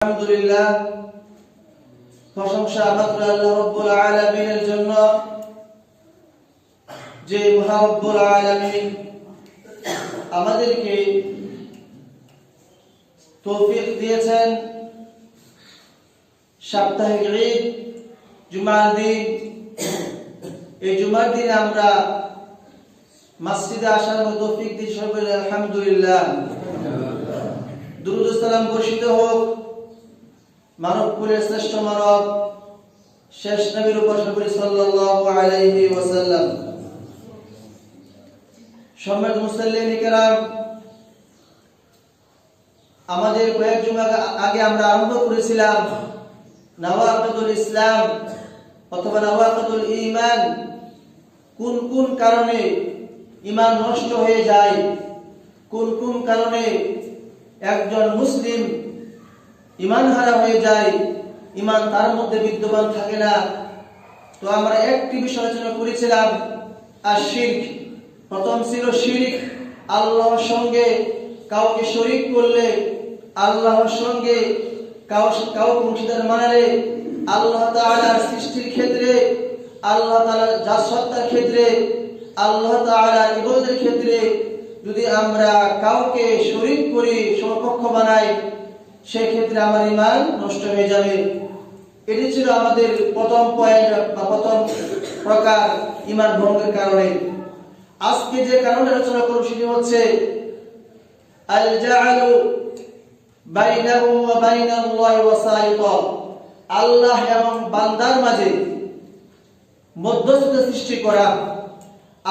আলহামদুলিল্লাহ, প্রশংসা মাত্র আল্লাহ রাব্বুল আলামিনের জন্য, যে মহান রব্বুল আলামিন আমাদেরকে তৌফিক দিয়েছেন সাপ্তাহিক ঈদ জুমার দিন। এই জুমার দিনে আমরা মসজিদে আসার তৌফিক দিয়েছেন, সবাই আলহামদুলিল্লাহ। দুরূদ ও সালাম বর্ষিত হোক মানব কুলের শ্রেষ্ঠ মানব শেষ নবীর উপর সাল্লাল্লাহু আলাইহি ওয়াসাল্লাম। সম্মানিত মুসল্লিন কিরাম, আমাদের কয়েক জুমা আগে আমরা আরম্ভ করেছিলাম নওয়াকিদুল ইসলাম অথবা নওয়াকিদুল ঈমান। কোন কোন কারণে ঈমান নষ্ট হয়ে যায়, কোন কোন কারণে একজন মুসলিম ঈমান হারা হয়ে যায়, ঈমান তার মধ্যে বিদ্যমান থাকে না। তো আমরা একটি বিষয় আলোচনা করেছিলাম, আর শিরক। প্রথম ছিল শিরক, আল্লাহর সঙ্গে কাউকে শরীক করলে, আল্লাহর সঙ্গে কাউকে অংশীদার মানালে, আল্লাহ তাআলার সৃষ্টির ক্ষেত্রে, আল্লাহ তাআলার জাসত্তার ক্ষেত্রে, আল্লাহ তাআলার ইবাদতের ক্ষেত্রে যদি আমরা কাউকে শরীক করি, সমকক্ষ বানাই, সেই ক্ষেত্রে আমার ঈমান নষ্ট হয়ে যাবে। এটি ছিল আমাদের প্রথম পয়েন্ট বা প্রথম প্রকার ঈমান ভঙ্গের কারণে। আজকে যে কারণে আলোচনা করব সেটি হচ্ছে আল জাআলু বাইনাহু ওয়া বাইনাল্লাহি ওয়াসাইতা। আল্লাহ এবং বান্দার মাঝে মধ্যস্থতা সৃষ্টি করা।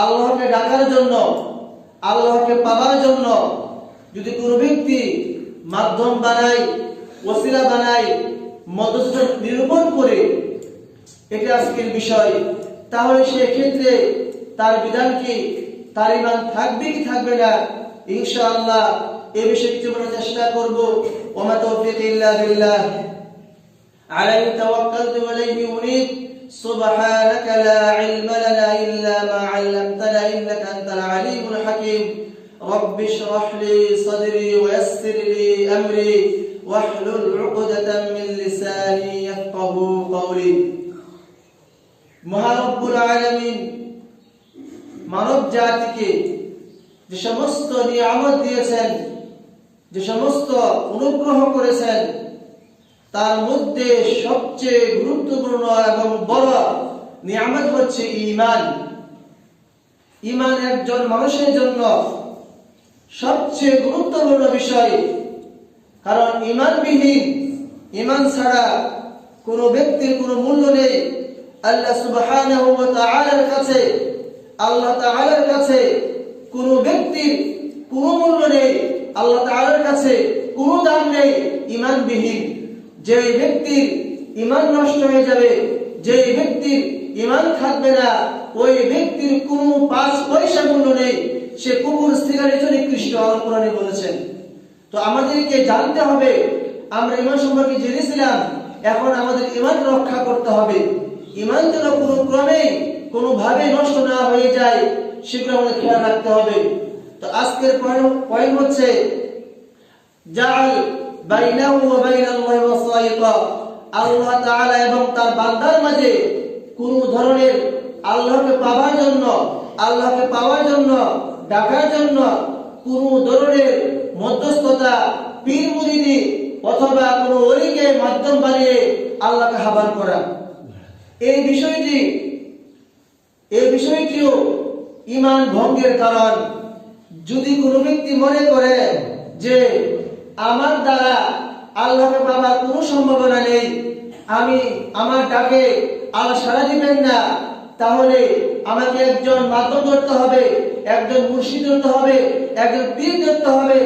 আল্লাহকে ডাকার জন্য, আল্লাহকে পাওয়ার জন্য যদি কোনো ব্যক্তি মাধ্যম বানায়, ওসিলা বানায়, মধ্যস্থতা নিরূপণ করে, এটা আজকের বিষয়, তাহলে সেই ক্ষেত্রে তার বিধান কি, তার ঈমান থাকবে কি থাকবে না, ইনশাআল্লাহ এই বিষয়ে কিছু বলার চেষ্টা করব। ওয়া মা তাওফীক ইল্লা বিল্লাহ, আলাইহি তাওয়াক্কালতু ওয়া ইলাইহি উনীব। সুবহানাকা লা ইলমা লানা ইল্লা মা 'আল্লামতানা ইন্নাকা আনতাল আলীমুল হাকীম। رب اشرح لي صدري ويسر لي أمري واحلل عقدة من لساني يفقهوا قولي। মহান রব্বুল আলামিন মানব জাতিকে যে সমস্ত নিয়ামত দিয়েছেন, যে সমস্ত অনুগ্রহ করেছেন, তার মধ্যে সবচেয়ে গুরুত্বপূর্ণ এবং বড় নিয়ামত হচ্ছে ঈমান। ঈমান একজন মানুষের জন্য সবচেয়ে গুরুত্বপূর্ণ বিষয়, কারণ ঈমানবিহীন, ঈমান ছাড়া কোনো ব্যক্তির কোনো মূল্য নেই। আল্লাহ সুবহানাহু ওয়া তাআলার কাছে, আল্লাহ তাআলার কাছে কোনো ব্যক্তির কোনো মূল্য নেই, আল্লাহ তাআলার কাছে কোনো দাম নেই ঈমানবিহীন। যে ব্যক্তির ঈমান নষ্ট হয়ে যাবে, যে ব্যক্তির ঈমান থাকবে না, ওই ব্যক্তির কোনো 5 পয়সা মূল্য নেই, সে কুকুর সিগারেট নিকৃষ্ট, আল্লাহ কোরআনে বলেছেন। তো আমাদেরকে জানতে হবে, আমরা ঈমান সম্পর্কে জেনেছিলাম, এখন আমাদের ঈমান রক্ষা করতে হবে। ঈমান যেন কোনো ক্রমে কোনো ভাবে নষ্ট না হয়ে যায়, সেগুলো আমাদের খেয়াল রাখতে হবে। তো আজকের পয়েন্ট হচ্ছে জাআল বাইনাহু ওয়া বাইনাল্লাহি ওয়াসাইতা। আল্লাহ তাআলা এবং তার বান্দার মাঝে কোন ধরনের আল্লাহকে পাওয়ার জন্য, আল্লাহকে পাওয়ার জন্য, ডাকার জন্য কোন ধরনের মধ্যস্থতা, পীর মুরিদি অথবা কোন ওলিকে মাধ্যম বানিয়ে আল্লাহকে আহ্বান করা, এই বিষয়টিও ঈমান ভঙ্গের কারণ। যদি কোনো ব্যক্তি মনে করে যে আমার দ্বারা আল্লাহকে পাওয়ার কোনো সম্ভাবনা নেই, আমার ডাকে আল্লাহ সাড়া দিবেন না, তাহলে আমাকে একজন মাধ্যম ধরতে হবে, একজন মুর্শিদ ধরতে হবে, একজন পীর ধরতে হবে,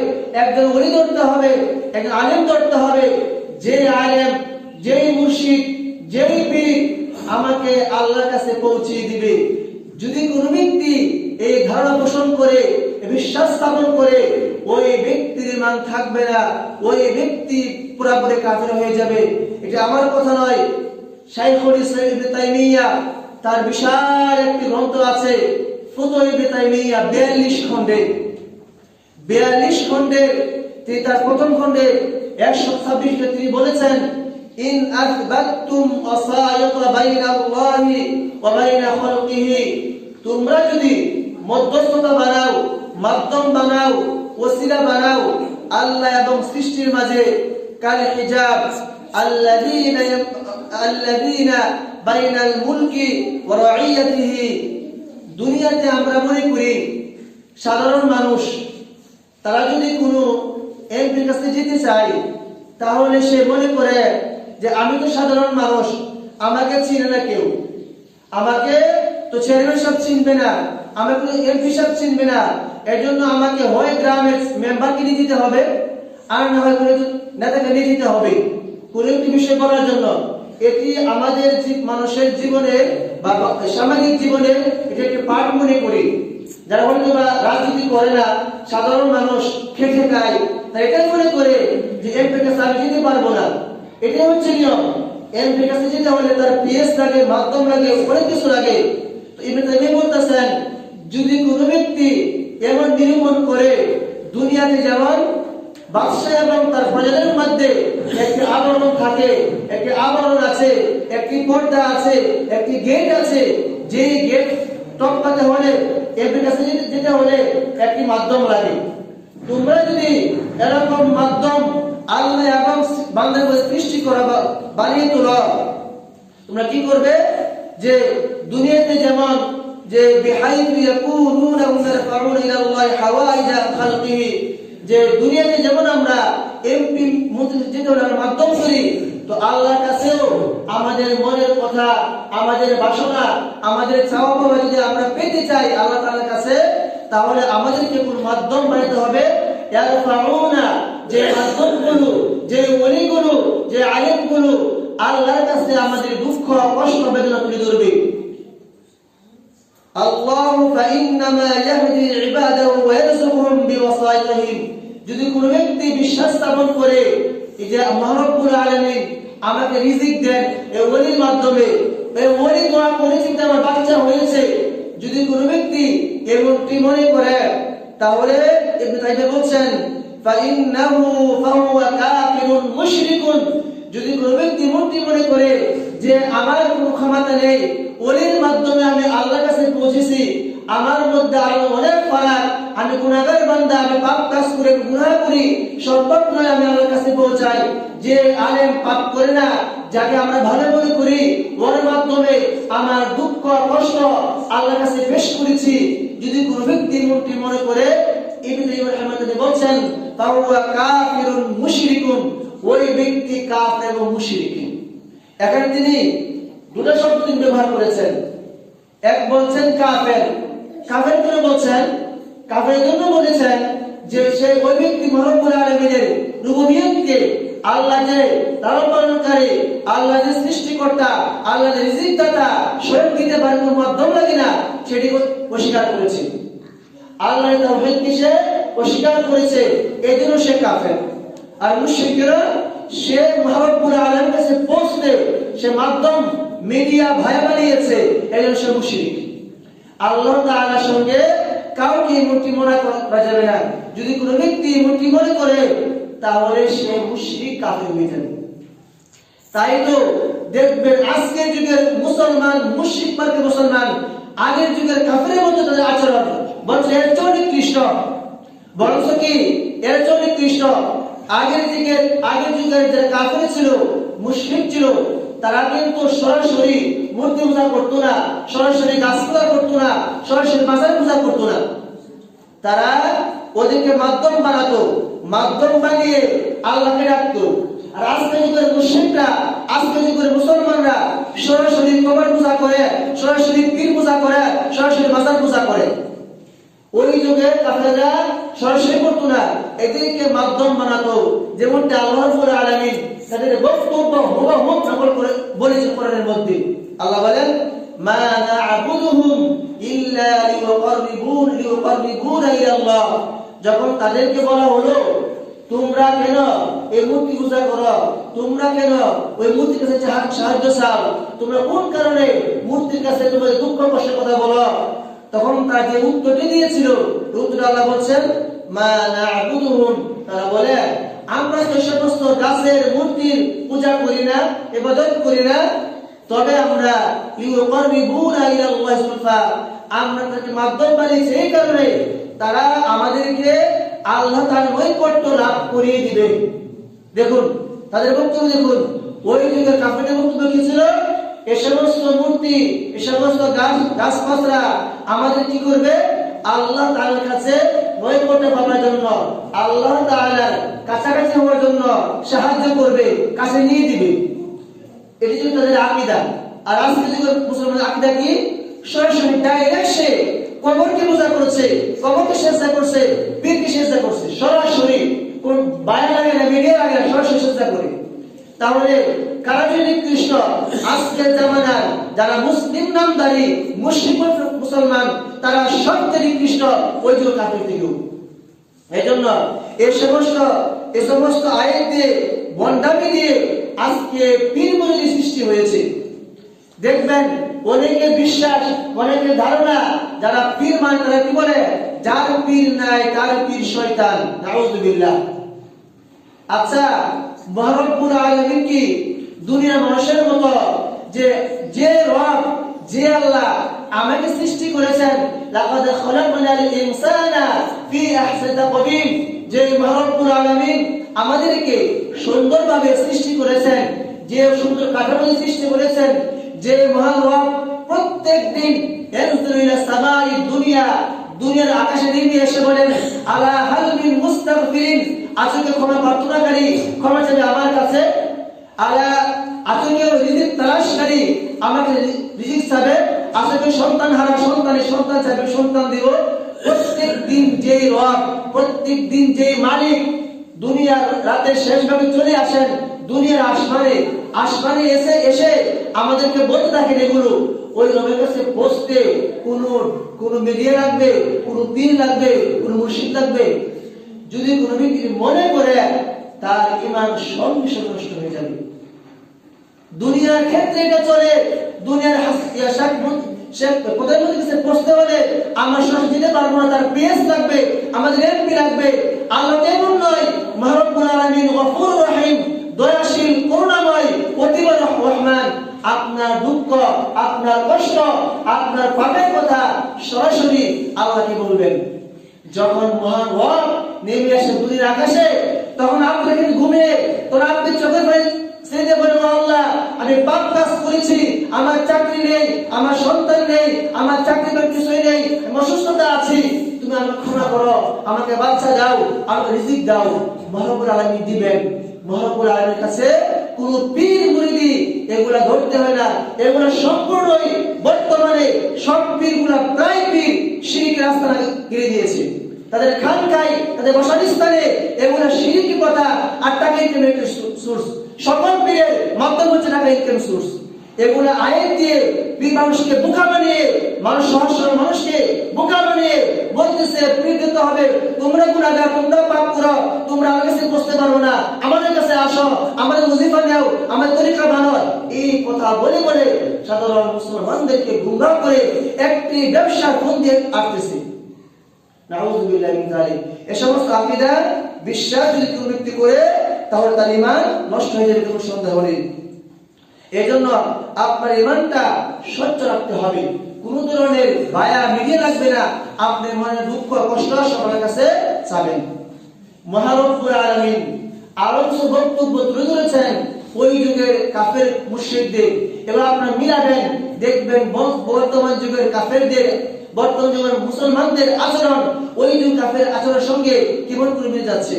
একজন ওলি ধরতে হবে, একজন আলেম ধরতে হবে। যে আলেম, যেই মুর্শিদ, যেই পীর আমাকে আল্লাহর কাছে পৌঁছে দিবে। যদি কোনো ব্যক্তি এই ধারণা পোষণ করে, বিশ্বাস স্থাপন করে, ওই ব্যক্তির ঈমান থাকবে না, ওই ব্যক্তি পুরোপুরি কাফের হয়ে যাবে। এটা আমার কথা নয়, শাইখুল ইসলাম ইবনে তাইমিয়া তার বিশাল একটি গ্রন্থ আছে, ফুতুহ ইবনে তাইমিয়া, 42 খণ্ডে তিনি তার প্রথম খণ্ডে 126 তে তিনি বলেছেন, ইন আথবাতুম ওয়াসায়াতা বাইনাল্লাহি ওয়া বাইনা খালকিহি, তোমরা যদি মধ্যস্থতা বানাও, মাধ্যম বানাও, ওসিলা বানাও আল্লাহ এবং সৃষ্টির মাঝে, কাল হিজাব আল্লাযীনা বাইনাল মুলকি ওয়া রাইয়াতিহি। দুনিয়াতে আমরা মনে করি সাধারণ মানুষ তারা যদি কোনো এমপির কাছে যেতে চায়, তাহলে সে মনে করে যে আমি তো সাধারণ মানুষ, আমাকে চিনে না কেউ, আমাকে তো চেয়ারম্যান সাহেব চিনবে না, আমাকে এমপি সাহেব চিনবে না, এর জন্য আমাকে হয় গ্রামের মেম্বারকে নিয়ে যেতে হবে, আর না হয় কোনো নেতাকে নিয়ে যেতে হবে কোনো একটি বিষয় করার জন্য। এটি আমাদের মানুষের জীবনে বা সামাজিক জীবনে এটা একটি পার্ট মনে করি। যারা হয়তো রাজনীতি করে না, সাধারণ মানুষ খেটে খায়, তারা এটাই মনে করে যে এমপির কাছে আমি যেতে পারবো না। এটাই হচ্ছে নিয়ম। এমপির কাছে যেতে হলে তার পিএস লাগে, মাধ্যম লাগে, অনেক কিছু লাগে। তো ইবনে তাইমিয়া বলতেছেন, যদি কোনো ব্যক্তি এমন নিরূপণ করে দুনিয়াতে যেমন বাদশা এবং তার প্রজাদের মধ্যে একটি আবরণ থাকে, একটি আবরণ আছে, একটি পর্দা আছে, একটি গেট আছে, যে গেট টপকাতে হলে এমপির কাছে যেতে হলে একটি মাধ্যম লাগে। তোমরা যদি এরকম মাধ্যম আল্লাহ এবং বান্দার মধ্যে সৃষ্টি করা বা বানিয়ে তোলো, তোমরা কি করবে যে দুনিয়াতে যেমন যে বিহাইতু ইয়াকুনুনা ওয়ারফাউনা ইলাল্লাহি হাওয়াইজা খালকিহি, যে দুনিয়াতে যেমন আমরা এমপি মন্ত্রী যেতে হলে আমরা মাধ্যম করি, তো আল্লাহর কাছেও আমাদের মনের কথা, আমাদের বাসনা, আমাদের চাওয়া পাওয়া যদি আমরা পেতে চাই আল্লাহ তাআলার কাছে, তাহলে আমাদেরকে কোন মাধ্যম বানাতে হবে। ইয়ারফাউনা, যে মাধ্যমগুলো, যে ওলিগুলো, যে আলেমগুলো আল্লাহর কাছে আমাদের দুঃখ, কষ্ট, বেদনা তুলে ধরবে। আল্লাহু ফাইন্নামা ইয়াহদি ইবাদাহু ওয়া ইয়ারযুকুহুম বিওয়াসাইতিহিম, যদি কোনো ব্যক্তি বিশ্বাস স্থাপন করে এই যে আল্লাহ রাব্বুল আলামিন আমাকে রিজিক দেন এই ওলির মাধ্যমে, এই ওলি দোয়া করেছে আমার বাচ্চা হয়েছে, যদি কোনো ব্যক্তি এমনটি মনে করে, তাহলে ইবনে তাইমিয়া বলছেন ফাইন্নাহু ফাহুয়া কাফিরুন মুশরিকুন, যদি কোনো ব্যক্তি এমনটি মনে করে যে আমার কোনো ক্ষমতা নেই, ওলির মাধ্যমে আমি আল্লাহর কাছে পৌঁছেছি, আমার মধ্যে আরো অনেক ফারাক, আমি গুনাহগার বান্দা, আমি পাপ কাজ করে গুনাহ করি, সম্ভব নয় আমি আল্লাহর কাছে পৌঁছাই। যে আলেম পাপ করে না, যাকে আমরা ভালো মনে করি, ওর মাধ্যমে আমার দুঃখ, কষ্ট আল্লাহর কাছে পেশ করেছি, যদি কোনো ব্যক্তি এমনটি মনে করে, ইবনে তাইমিয়া রাহিমাহুল্লাহ বলছেন ফাহুয়া কাফিরুন মুশরিকুন, ওই ব্যক্তি কাফের এবং মুশরিক। এখানে তিনি দুটো শব্দ তিনি ব্যবহার করেছেন। এক বলছেন কাফের, কাফের কেন বলছেন? কাফের জন্য বলেছেন যে সেই ওই ব্যক্তি রব্বুল আলামিনের রুবুবিয়তকে, আল্লাহ যে লালন পালনকারী, আল্লাহ যে সৃষ্টিকর্তা, আল্লাহ যে রিজিক দাতা, স্বয়ং দিতে পারে কোনো মাধ্যম লাগে না, সেটি অস্বীকার করেছে। আল্লাহর তাওহীদকে সে অস্বীকার করেছে, এজন্য সে কাফের। আর মুশরিকরা সে রব্বুল আলামিনের কাছে পৌঁছতে সে মাধ্যম মিডিয়া ভায়া বানিয়েছে, এজন্য সে মুশরিক। আল্লাহ তাআলার সঙ্গে কাউকে মূর্তি মনে করা যাবে না। যদি কোনো ব্যক্তি মূর্তি মনে করে, তাহলে সে মুশরিক, কাফের হয়ে যাবে। তাই তো দেখবেন আজকের যুগের মুসলমান, মুশরিক মার্কে মুসলমান আগের যুগের কাফেরের মতো তাদের আচরণ, বরং এর চেয়ে নিকৃষ্ট, বরং কি এর চেয়ে নিকৃষ্ট। আগের যুগের যারা কাফের ছিল, মুশরিক ছিল, তারা কিন্তু সরাসরি মূর্তি পূজা করতো না, সরাসরি গাছ পূজা করতো না, সরাসরি মাজার পূজা করতো না। তারা ওদেরকে মাধ্যম বানাতো, মাধ্যম বানিয়ে আল্লাহকে ডাকতো। আর আজকের যুগের মুশরিকরা, আজকের যুগের মুসলমানরা সরাসরি কবর পূজা করে, সরাসরি পীর পূজা করে, সরাসরি মাজার পূজা করে। ওই যুগে কাফেররা সরাসরি করতো না, এদেরকে মাধ্যম বানাতো। যেমনটা আল্লাহ রাব্বুল আলামিন তাদের বক্তব্য হুবহু নকল করে বলেছেন কোরআনের মধ্যে। আল্লাহ বলেন মা না'বুদুহুম ইল্লা লিয়ুকাররিবুনা ইলাল্লাহ, যখন তাদেরকে বলা হলো তোমরা কেন এই মূর্তি পূজা করো, তোমরা কেন ওই মূর্তির কাছে সাহায্য চাও, তোমরা কোন কারণে মূর্তির কাছে তোমাদের দুঃখ কষ্টের কথা বলো, তখন তার যে উত্তরটি দিয়েছিল, উত্তর আল্লাহ বলছেন মা না'বুদুহুম, তারা বলে আমরা তো সমস্ত গাছের মূর্তির পূজা করি না, ইবাদত করি না, তবে আমরা ইউকাররিবুনা ইলাল্লাহি যুলফা, আমরা তাকে মাধ্যম বানিয়েছি এই কারণে তারা আমাদেরকে আল্লাহ তাআলার নৈকট্য লাভ করিয়ে দিবে। দেখুন তাদের বক্তব্য, দেখুন ওই যুগের কাফেরদের বক্তব্য কি ছিল? এই সমস্ত মূর্তি, এই সমস্ত গাছপালা আমাদের কি করবে? আল্লাহ তাআলার কাছে নৈকট্য পাওয়ার জন্য, আল্লাহ তাআলার কাছাকাছি হওয়ার জন্য সাহায্য করবে, কাছে নিয়ে দিবে। এটি ছিল তাদের আকীদা। আর আজকে যুগের মুসলমানদের আকীদা কি? সরাসরি ডাইরেক্ট সে কবরকে পূজা করছে, কবরকে সিজদা করছে, পীরকে সিজদা করছে, সরাসরি কোন বায়া লাগে না, মিডিয়া লাগে না, সরাসরি সিজদা করে। তাহলে কারা নিকৃষ্ট? আজকের জামানার যারা মুসলিম নামধারী মুশরিক মুসলমান, তারা সবচেয়ে নিকৃষ্ট ওই যুগ কাফের থেকেও। এই জন্য এই সমস্ত আয়াত দিয়ে, বন্ডামি দিয়ে আজকে পীর মুরিদি সৃষ্টি হয়েছে। দেখবেন অনেকে বিশ্বাস, অনেকে ধারণা, যারা পীর মানে তারা কি বলে? যার পীর নাই তার পীর শয়তান, নাউযুবিল্লাহ। আচ্ছা, রব্বুল আলামিন কি দুনিয়ার মানুষের মতো যে রব, যে আল্লাহ আমাকে সৃষ্টি করেছেন, লাকাদ খালাকনাল ইনসানা ফি আহসানি তাকওয়িম, যে রব্বুল আলামিন আমাদেরকে সুন্দরভাবে সৃষ্টি করেছেন, যে সুন্দর কাঠামো সৃষ্টি করেছেন, যে মহান রব প্রত্যেকদিন ইয়ানজুরু ইলা সামাই দুনিয়া, দুনিয়ার আকাশে নেমে এসে বলেন, আলা হাল মিন মুস্তাগফিরিন, আজকে ক্ষমা প্রার্থনাকারী ক্ষমা চাইবে আমার কাছে, আলা আজকে রিজিক তালাশকারী আমাকে রিজিক চাইবে, আজকে সন্তান হারা সন্তানের সন্তান চাইবে, সন্তান দিব। প্রত্যেকদিন যেই রব, প্রত্যেকদিন যেই মালিক দুনিয়ার রাতের শেষ ভাগে চলে আসেন, দুনিয়ার আসমানে এসে আমাদেরকে বলতে থাকেন এগুলো, ওই রবের কাছে পৌঁছতে কোন মিডিয়া লাগবে, কোন পীর লাগবে, কোন মুর্শিদ লাগবে? যদি কোন ব্যক্তি মনে করে, তার ঈমান সঙ্গে সঙ্গে নষ্ট হয়ে যাবে। দুনিয়ার ক্ষেত্রে এটা চলে। দুনিয়ার প্রধানমন্ত্রীর কাছে পৌঁছতে হলে আমরা শ্বাস দিতে পারবো না, তার পেস লাগবে, আমাদের এমপি লাগবে। আল্লাহ তেমন নয়, রব্বুল আলামিন গফুর রহিম, দয়াশীল, করুণাময়, অতীব রহমান। আপনার দুঃখ, আপনার কষ্ট, আপনার পাপের কথা সরাসরি আল্লাহকে বলবেন। যখন মহান রব নেমে আসে দুনিয়ার আকাশে, তখন আপনি কিন্তু ঘুমিয়ে, তখন আপনি চোখের পানি ছেড়ে বলেন, আল্লাহ আমি পাপ কাজ করেছি, আমার চাকরি নেই, আমার সন্তান নেই, আমার চাকরি কিছুই নেই, আমি অসুস্থতা আছি, তুমি আমাকে ক্ষমা করো, আমাকে বাচ্চা দাও, আমাকে রিজিক দাও। রব্বুল আলামিন দিবেন। রব্বুল আলামিনের কাছে কোন পীর মুরিদি এগুলা ধরতে হয় না। এগুলা সম্পূর্ণই বর্তমানে সব পীরগুলা প্রায় পীর শিরকের রাস্তা ঘিরে দিয়েছে। তাদের খানকায়, তাদের বসার স্থানে এগুলা শিরকি কথা আর টাকা ইনকামের সোর্স। সকল পীরের মাধ্যম হচ্ছে টাকা ইনকাম সোর্স। এগুলা আয়াত দিয়ে পীর মানুষকে বোকা বানিয়ে, মানুষকে বোকা বানিয়ে বলতেছে পীর দিতে হবে, তোমরা গুনাহগার, তোমরা পাপ করো, তোমরা আমার কাছে পৌঁছতে পারো না, আমাদের কাছে আসো, আমাদের ওজিফা নাও, আমাদের তরিকা মানো। এই কথা বলে বলে সাধারণ মুসলমানদেরকে গুমরাহ করে একটি ব্যবসা ফোন দিয়ে আসতেছে। নাউযুবিল্লাহি মিন যালিক। এই সমস্ত আকীদা বিশ্বাস যদি কেউ ব্যক্তি করে, তাহলে তার ঈমান নষ্ট হয়ে যাবে, কোনো সন্দেহ নেই। এজন্য আপনার ঈমানটা স্বচ্ছ রাখতে হবে। কোন ধরনের ভায়া মিডিয়া লাগবে না। আপনি মনে দুঃখ কষ্ট সবার কাছে চাবেন। রব্বুল আলামিন আরো বক্তব্য তুলে ধরেছেন ওই যুগের কাফের মুশরিকদের। এবার আপনারা মিলাবেন, দেখবেন বর্তমান যুগের কাফেরদের, বর্তমান যুগের মুসলমানদের আচরণ ওই যুগ কাফের আচরণের সঙ্গে কেমন করে মিলে যাচ্ছে।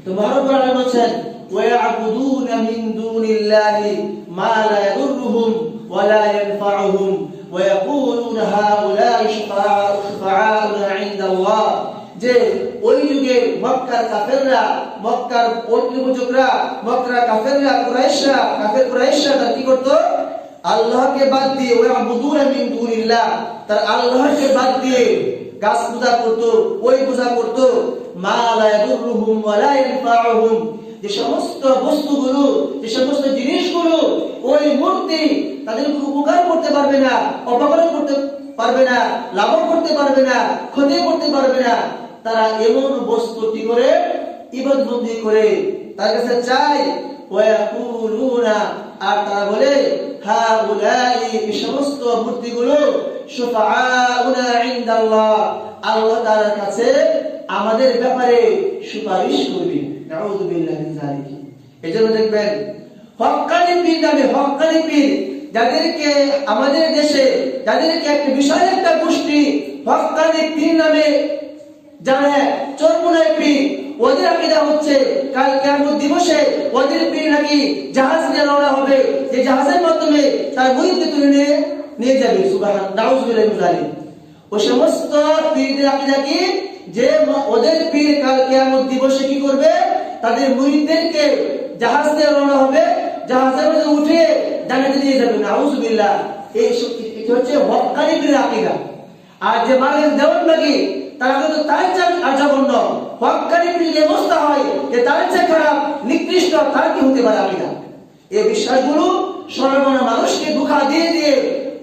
তো রব্বুল আলামিন বলেন, وَيَعْبُدُونَ مِن دُونِ اللَّهِ مَا لَا يَضُرُّهُم وَلَا يَنفَعُهُم وَيَقُولُونَ هَؤُلَاءِ شُفَعَاؤُنَا عِندَ اللَّهِ। যে ওই যুগে মক্কার কাফেররা, মক্কার পূজকরা, মক্কার কাফেররা, কুরাইশরা তারা কি করত? আল্লাহকে বাদ দিয়ে, وَيَعْبُدُونَ مِن دُونِ اللَّهِ, তারা আল্লাহকে বাদ দিয়ে গাছ পূজা করত, ওই পূজা করত। মা লা ইয়াদুরুহুম ওয়া লা ইয়ানফাউহুম, যে সমস্ত বস্তুগুলো, যে সমস্ত জিনিসগুলো, ওই মূর্তি তাদের উপকার করতে পারবে না, অপকার করতে পারবে না, লাভ করতে পারবে না, ক্ষতি করতে পারবে না। তারা এমন বস্তুটি করে ইবাদত বন্দি করে, তার কাছে চায়। ওয়া ইয়াকুলুনা, আর তারা বলে হাউলাই, এই সমস্ত মূর্তিগুলো শুফাআউনা ইনদাল্লাহ, আল্লাহ তাআলার কাছে আমাদের ব্যাপারে সুপারিশ করবে। নাউযু বিল্লাহি মিন যালিক। এজন্য দেখবেন হক্কানি পীর নামে, হক্কানি পীর যাদেরকে আমাদের দেশে, যাদেরকে একটা বিশাল একটা গোষ্ঠী হক্কানি পীর নামে জানে, চরমুনাই পীর, ওদের আকীদা হচ্ছে কাল কিয়ামত দিবসে ওদের পীর নাকি জাহাজ নিয়ে রওনা হবে, যে জাহাজের মাধ্যমে তার মুরিদকে তুলে নিয়ে যাবে। সুবহান, নাউযু বিল্লাহি মিন যালিক। ওই সমস্ত পীরদের আকীদা কি, যে ওদের পীর কাল কিয়ামত দিবসে কি করবে, তাদের মুরিদদেরকে জাহাজ দিয়ে রওনা হবে, জাহাজের মধ্যে উঠে জান্নাতে নিয়ে যাবে। নাউযু বিল্লাহ। এই হচ্ছে হক্কানি পীরের আকীদা। আর যে মালিক দেওয়ানবাগী, তারা কিন্তু তার চেয়ে আর জঘন্য। হক্কানি পীরের অবস্থা হয় যে তার চেয়ে খারাপ, নিকৃষ্ট তার কি হতে পারে আকীদা। এই বিশ্বাসগুলো সর্বনা মানুষকে ধোঁকা দিয়ে দিয়ে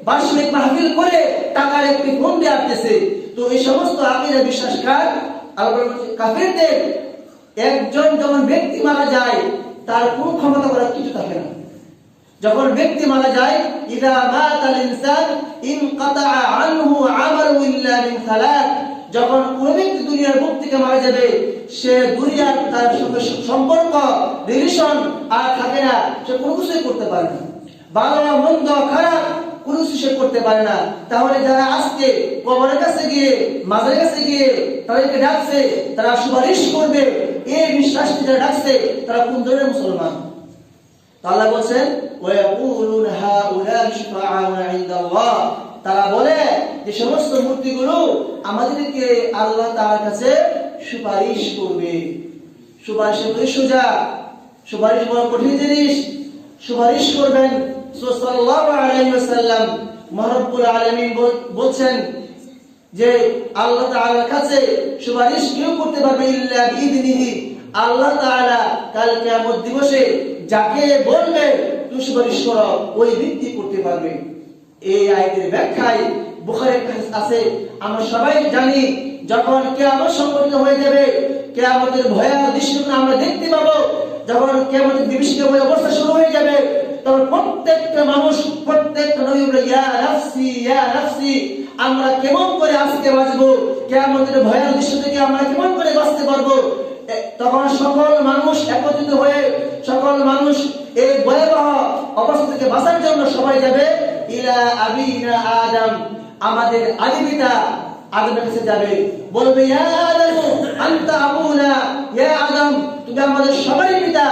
বার্ষিক মাহফিল করে টাকার একটি ফোন দিয়ে আসতেছে। তো এই সমস্ত আকীদা বিশ্বাসকার কাফিরদের একজন যখন ব্যক্তি মারা যায়, তার কোনো ক্ষমতা করার কিছু থাকে না। যখন ব্যক্তি মারা যায়, ইযা মাতাল ইনসান ইনকাতা আনহু আমালু ইল্লা মিন সালাত, যখন কোন ব্যক্তি দুনিয়ার বুক থেকে মারা যাবে, সে দুনিয়ার তার সাথে সম্পর্ক, রিলেশন আর থাকে না, সে কোনো কিছুই করতে পারে না। ভালো মন্দ খারাপ কোনো কিছু সে করতে পারে না। তাহলে যারা আজকে কবরের কাছে গিয়ে, মাজারের কাছে গিয়ে তাদেরকে ডাকছে, তারা সুপারিশ করবে, এই বিশ্বাস যারা ডাকছে, তারা কোন ধরনের মুসলমান? আল্লাহ বলেন ওয়া ইয়াকুলুনা হাউলা শুফাআউনা ইনদাল্লাহ, তারা বলে যে সমস্ত মূর্তিগুলো আমাদেরকে আল্লাহ তাআলার কাছে সুপারিশ করবে। সুপারিশ করে সোজা, সুপারিশ বড় কঠিন জিনিস। সুপারিশ করবেন সাল্লাল্লাহু আলাইহি ওয়াসাল্লাম, মহারব্বুল আলামিন বলছেন যে আল্লাহ তাআলার কাছে সুপারিশ কেউ করতে পারবে ইল্লা বিইذনিহি, আল্লাহ তাআলা কাল কিয়ামত দিবসে যাকে বলবে তুমি সুপারিশ করো, ওই ব্যক্তি করতে পারবে। এই আয়াতের ব্যাখ্যায় বুখারীর হাদিস আছে, আমরা সবাই জানি যখন কিয়ামত সংঘটিত হয়ে যাবে, কিয়ামতের ভয়াবহ দৃশ্যগুলো আমরা দেখতে পাবো, যখন কিয়ামতের বিভীষিকা অবস্থা শুরু হয়ে যাবে, তখন প্রত্যেকটা মানুষ, প্রত্যেকটা নবী বলে ইয়া নাফসি ইয়া নাফসি, আমরা কেমন করে আজকে বাঁচবো, কিয়ামতের ভয়াবহ দৃশ্য থেকে আমরা কেমন করে বাঁচতে পারবো। তখন সকল মানুষ একত্রিত হয়ে, সকল মানুষ এই ভয়াবহ অবস্থা থেকে বাঁচার জন্য সবাই যাবে ইলা আবিনা আদম, আমাদের আদি পিতা আদমের কাছে যাবে, বলবে ইয়া আদম আনতা আবুনা, ইয়া আদম তুমি আমাদের সবারই পিতা,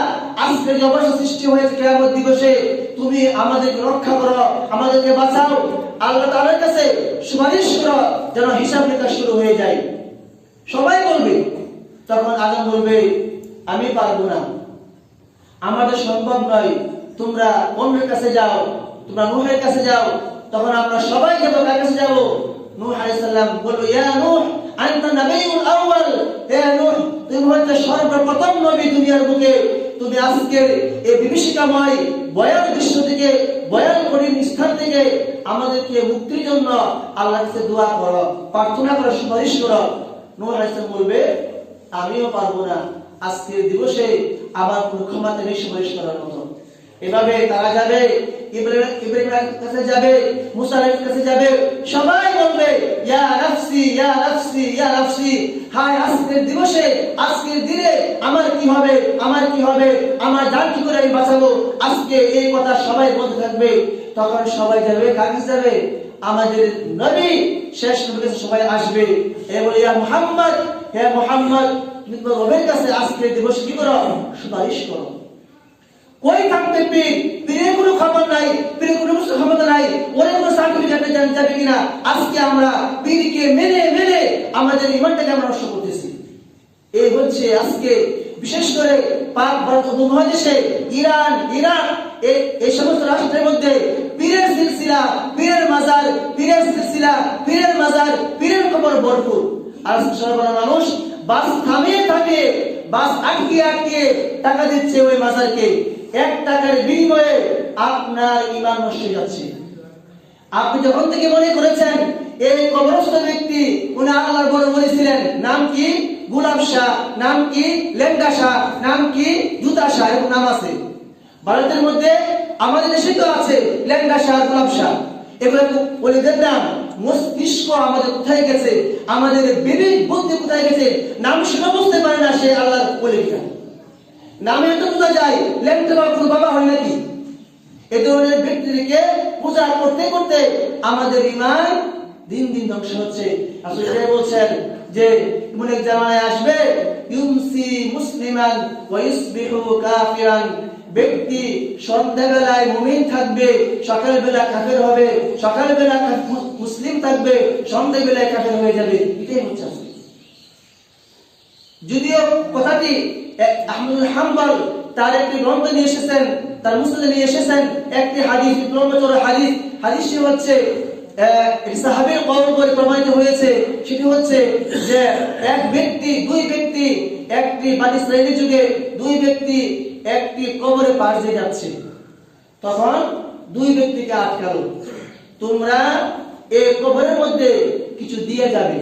আজকে যে অবস্থা সৃষ্টি হয়েছে কিয়ামত দিবসে, তুমি আমাদেরকে রক্ষা করো, আমাদেরকে বাঁচাও, আল্লাহ তাআলার কাছে সুপারিশ করো, যেন হিসাব নিকাশ শুরু হয়ে যায়। সবাই বলবে। তখন আদম বলবে আমি পারবো না, আমাদের সম্ভব নয়, তোমরা অন্যের কাছে যাও, তোমরা নূহের কাছে যাও। তখন আমরা সবাই যাবো, কার কাছে যাবো? নূহ আলাইহিস সালাম বলল ইয়া নূহ আনতা নাবিয়ুল আউয়াল, হে নূহ তুমি হচ্ছে সর্বপ্রথম নবী দুনিয়ার বুকে, তুমি আজকের এই বিভীষিকাময় ভয়াবহ দৃশ্য থেকে, ভয়াবহ কঠিন স্থান থেকে আমাদেরকে মুক্তির জন্য আল্লাহর কাছে দোয়া করো, প্রার্থনা করো, সুপারিশ করো। নূহ আলাইহিস সালাম বলবে আমিও পারবো না, আজকের দিবসে আমার কোনো ক্ষমতা নেই সুপারিশ করার মতো। এভাবে তারা যাবে, ইব্রাহিমের কাছে যাবে, মুসা আলাইহিস কাছে যাবে, সবাই বলবে ইয়া নাফসি ইয়া নাফসি ইয়া নাফসি, হায় আজকের দিবসে, আজকের দিনে আমার কি হবে, আমার কি হবে, আমার জান কি করে আমি বাঁচাবো, আজকে এই কথা সবাই বলতে থাকবে। তখন সবাই যাবে, কাছে যাবে আমাদের নবী, শেষ নবীর কাছে সবাই আসবে, এ বলে ইয়া মুহাম্মদ, হে মুহাম্মদ তুমি তোমার রবের কাছে আজকের দিবসে কি করো, সুপারিশ করো। কই থাকতে পীর, পীরের কোনো খবর নাই, পীরের কোনো ক্ষমতা নাই, ওর কোনো সার্টিফিকেট যাবে কিনা। আজকে আমরা পীরকে মেনে মেনে আমাদের ঈমানটাকে আমরা নষ্ট করতেছি। এই হচ্ছে আজকে বিশেষ করে পাক ভারত উপমহাদেশে ইরান, ইরাক, এই সমস্ত রাষ্ট্রের মধ্যে পীরের সিলসিলা, পীরের মাজার, পীরের সিলসিলা, পীরের মাজার, পীরের খবর ভরপুর। আর সর্বনা মানুষ বাস থামিয়ে থামিয়ে, বাস আটকে আটকে টাকা দিচ্ছে ওই মাজারকে। 1 টাকার বিনিময়ে আপনার ঈমান নষ্ট হয়ে যাচ্ছে। আপনি যখন থেকে মনে করেছেন এই কবরস্থ ব্যক্তি উনি আল্লাহর বড় ওলি ছিলেন। নাম কি? গোলাপ শাহ। নাম কি? লেঙ্গা শাহ। নাম কি? জুতা শাহ। এরকম নাম আছে ভারতের মধ্যে। আমাদের দেশে তো আছে লেঙ্গা শাহ, গোলাপ শাহ। এগুলো ওলিদের নাম। মস্তিষ্ক আমাদের কোথায় গেছে, আমাদের বিবেক বুদ্ধি কোথায় গেছে? নাম শুনে বুঝতে পারে না সে আল্লাহর ওলি কিনা। নামে তো বোঝা যায় লেঙ্গা বা কোনো বাবা হয় নাকি। এ ধরনের ব্যক্তিকে পূজা করতে করতে আমাদের ঈমান দিন দিন ধ্বংস হচ্ছে। রাসূল বলছেন যে এমন এক জামানায় আসবে, ইউমসি মুসলিমান ওয়া ইসবিহু কাফিরান। ব্যক্তি সন্ধ্যাবেলায় মুমিন থাকবে, সকালবেলা কাফের হবে। সকালবেলা মুসলিম থাকবে, সন্ধ্যাবেলায় কাফের হয়ে যাবে। এটাই হচ্ছে। যদিও কথাটি আহমদুল হাম্বল তার একটি গ্রন্থ নিয়ে এসেছেন, তার মুসনাদে নিয়ে এসেছেন একটি হাদিস, বিপ্লবচর হাদিস। হাদিসটি হচ্ছে সাহাবীর কওল করে প্রমাণিত হয়েছে। সেটি হচ্ছে যে এক ব্যক্তি, দুই ব্যক্তি, একটি বানী ইসরাঈলের যুগে দুই ব্যক্তি একটি কবরে পাশ দিয়ে যাচ্ছে। তখন দুই ব্যক্তিকে আটকালো, তোমরা এই কবরের মধ্যে কিছু দিয়ে যাবে,